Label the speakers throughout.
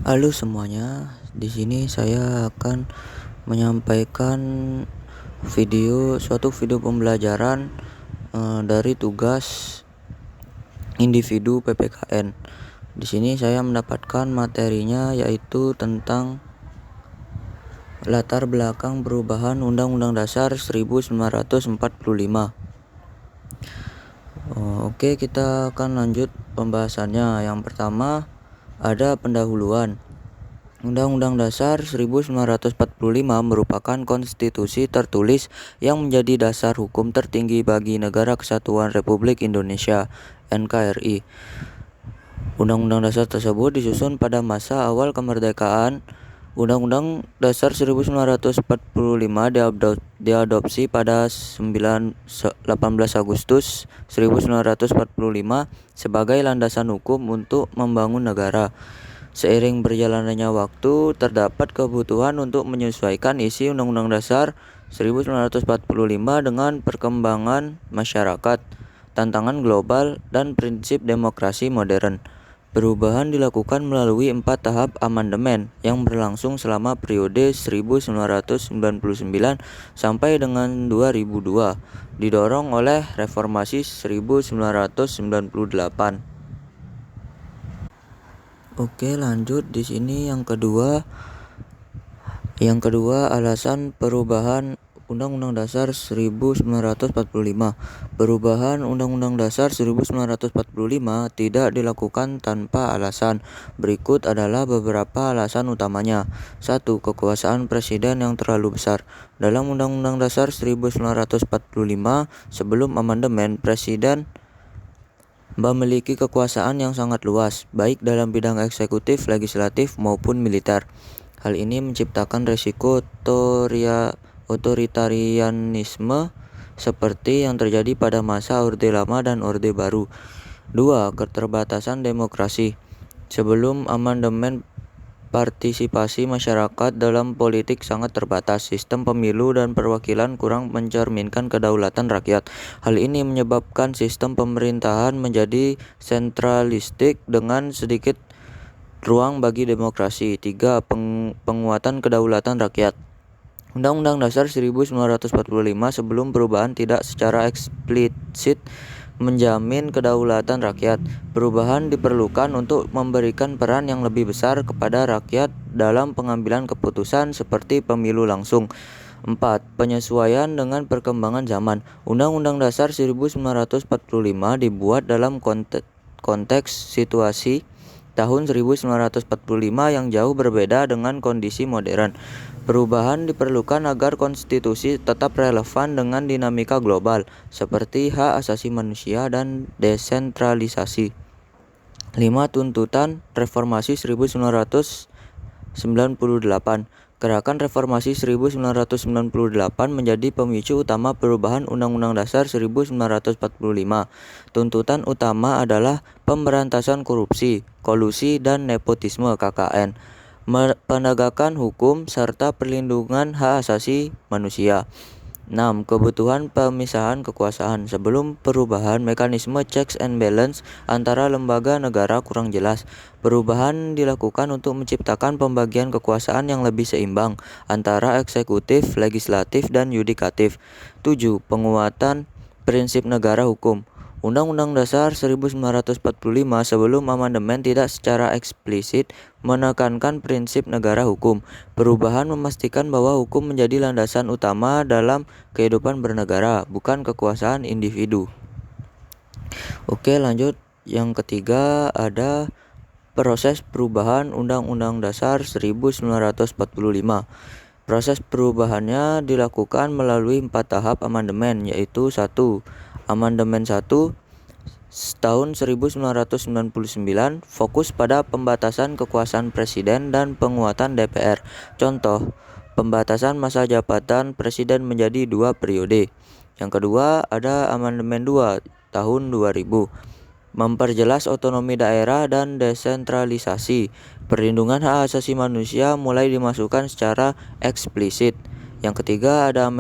Speaker 1: Halo semuanya, di sini saya akan menyampaikan suatu video pembelajaran dari tugas individu PPKN. Di sini saya mendapatkan materinya yaitu tentang latar belakang perubahan Undang-Undang Dasar 1945. Oke, kita akan lanjut pembahasannya. Yang pertama ada pendahuluan. Undang-Undang Dasar 1945 merupakan konstitusi tertulis yang menjadi dasar hukum tertinggi bagi Negara Kesatuan Republik Indonesia (NKRI). Undang-undang dasar tersebut disusun pada masa awal kemerdekaan. Undang-Undang Dasar 1945 diadopsi pada 18 Agustus 1945 sebagai landasan hukum untuk membangun negara. Seiring berjalannya waktu, terdapat kebutuhan untuk menyesuaikan isi Undang-Undang Dasar 1945 dengan perkembangan masyarakat, tantangan global, dan prinsip demokrasi modern. Perubahan dilakukan melalui 4 tahap amandemen yang berlangsung selama periode 1999 sampai dengan 2002, didorong oleh reformasi 1998. Oke, lanjut di sini yang kedua alasan perubahan Undang-Undang Dasar 1945. Perubahan Undang-Undang Dasar 1945 tidak dilakukan tanpa alasan. Berikut adalah beberapa alasan utamanya. 1. Kekuasaan presiden yang terlalu besar. Dalam Undang-Undang Dasar 1945 sebelum amandemen, presiden memiliki kekuasaan yang sangat luas, baik dalam bidang eksekutif, legislatif, maupun militer. Hal ini menciptakan resiko otoritarianisme seperti yang terjadi pada masa Orde Lama dan Orde Baru. 2. Keterbatasan demokrasi. Sebelum amandemen, partisipasi masyarakat dalam politik sangat terbatas. Sistem pemilu dan perwakilan kurang mencerminkan kedaulatan rakyat. Hal ini menyebabkan sistem pemerintahan menjadi sentralistik dengan sedikit ruang bagi demokrasi. 3. Penguatan kedaulatan rakyat. Undang-Undang Dasar 1945 sebelum perubahan tidak secara eksplisit menjamin kedaulatan rakyat. Perubahan diperlukan untuk memberikan peran yang lebih besar kepada rakyat dalam pengambilan keputusan seperti pemilu langsung. 4. Penyesuaian dengan perkembangan zaman. Undang-Undang Dasar 1945 dibuat dalam konteks situasi tahun 1945 yang jauh berbeda dengan kondisi modern. Perubahan diperlukan agar konstitusi tetap relevan dengan dinamika global, seperti hak asasi manusia dan desentralisasi. 5. Tuntutan Reformasi 1998. Gerakan Reformasi 1998 menjadi pemicu utama perubahan Undang-Undang Dasar 1945. Tuntutan utama adalah pemberantasan korupsi, kolusi, dan nepotisme (KKN), penegakan hukum, serta perlindungan hak asasi manusia. 6. Kebutuhan pemisahan kekuasaan. Sebelum perubahan, mekanisme checks and balance antara lembaga negara kurang jelas. Perubahan dilakukan untuk menciptakan pembagian kekuasaan yang lebih seimbang antara eksekutif, legislatif, dan yudikatif. 7. Penguatan prinsip negara hukum. Undang-Undang Dasar 1945 sebelum amandemen tidak secara eksplisit menekankan prinsip negara hukum. Perubahan memastikan bahwa hukum menjadi landasan utama dalam kehidupan bernegara, bukan kekuasaan individu. Oke, lanjut. Yang ketiga ada proses perubahan Undang-Undang Dasar 1945. Proses perubahannya dilakukan melalui 4 tahap amandemen, yaitu 1. Amandemen 1 tahun 1999 fokus pada pembatasan kekuasaan presiden dan penguatan DPR. Contoh, pembatasan masa jabatan presiden menjadi 2 periode. Yang kedua ada Amandemen 2 tahun 2000. Memperjelas otonomi daerah dan desentralisasi. Perlindungan hak asasi manusia mulai dimasukkan secara eksplisit. Yang ketiga ada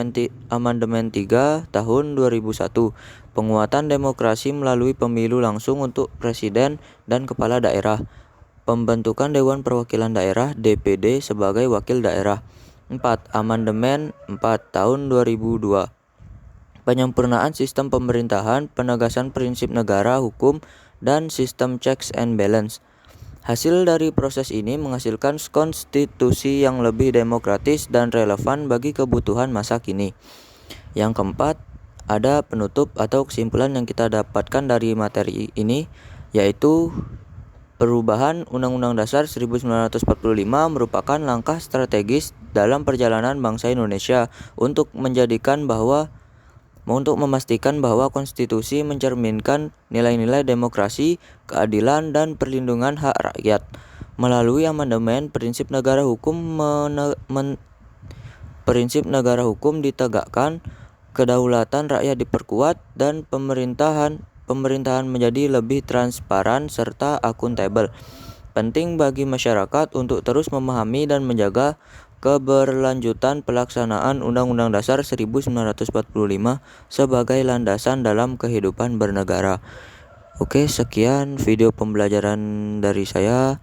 Speaker 1: Amandemen 3 tahun 2001. Penguatan demokrasi melalui pemilu langsung untuk presiden dan kepala daerah. Pembentukan Dewan Perwakilan Daerah (DPD) sebagai wakil daerah. 4. Amandemen 4 tahun 2002. Penyempurnaan sistem pemerintahan, penegasan prinsip negara hukum, dan sistem checks and balance. Hasil dari proses ini menghasilkan konstitusi yang lebih demokratis dan relevan bagi kebutuhan masa kini. Yang keempat, ada penutup atau kesimpulan yang kita dapatkan dari materi ini, yaitu perubahan Undang-Undang Dasar 1945 merupakan langkah strategis dalam perjalanan bangsa Indonesia untuk memastikan bahwa konstitusi mencerminkan nilai-nilai demokrasi, keadilan, dan perlindungan hak rakyat. Melalui amandemen, prinsip negara hukum ditegakkan, kedaulatan rakyat diperkuat, dan pemerintahan menjadi lebih transparan serta akuntabel. Penting bagi masyarakat untuk terus memahami dan menjaga keberlanjutan pelaksanaan Undang-Undang Dasar 1945 sebagai landasan dalam kehidupan bernegara. Oke, sekian video pembelajaran dari saya.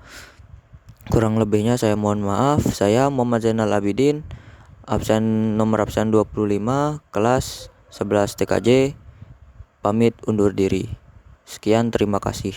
Speaker 1: Kurang lebihnya saya mohon maaf. Saya Muhammad Zainal Abidin, nomor absen 25, kelas 11 TKJ, pamit undur diri. Sekian, terima kasih.